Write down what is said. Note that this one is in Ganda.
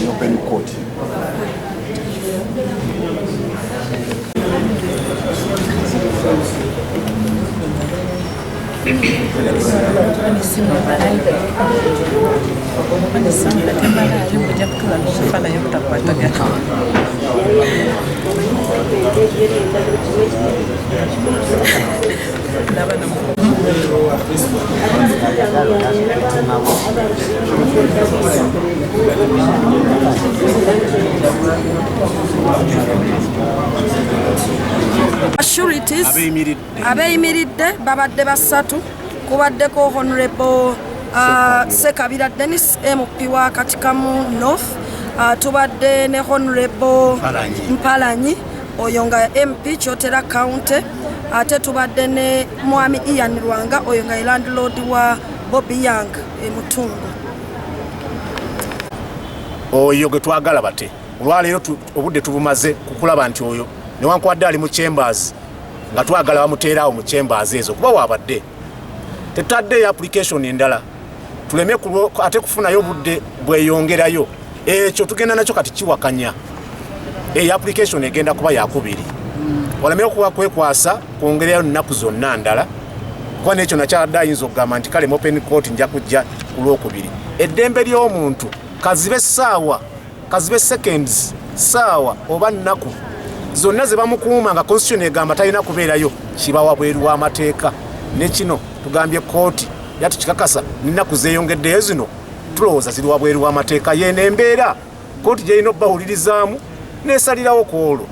Open court. Assurities abeyimiridde babadde basatu kubaddeko Honorable Sekabira Dennis MP wa Katikamu North, tubadde ne Honorable Mpalanyi oyo nga MP Kyotera County, ate tubadde ne Mwami Ian Rwanga oyo nga landlord wa Bobby Young Mutungo. Oyo gwe twagala bate olwaleero obudde tubumaze kukulaba nti oyo newankwadde ali mu chambers nga twagala bamuteerawo mu chambers ezo kuba wabadde tetadde application endala tuleme ate kufunayo budde bweyongerayo ekyo tugenda nakyo kati kiwakanya application egenda kuba yakubiri waleme okuba kwekwasa kwongerayo nnaku zonna ndala kuba nekyo nakyadde ayinza okugamba nti kale open court nja kujja ku lwokubiri. Eddembe ly'omuntu kazibe ssaawa kazibe seconds ssaawa oba nnaku zonna ze bamukuuma nga constitution egamba talina kubeerayo kiba wabweru w'amateeka. Ne kino tugambye kooti yatukikakasa nnaku zeeyongeddeyo zino tulowooza ziri wabweru w'amateeka yeeno embeera kooti gy'erina obbawulirizaamu n'esalirawo ku olwo.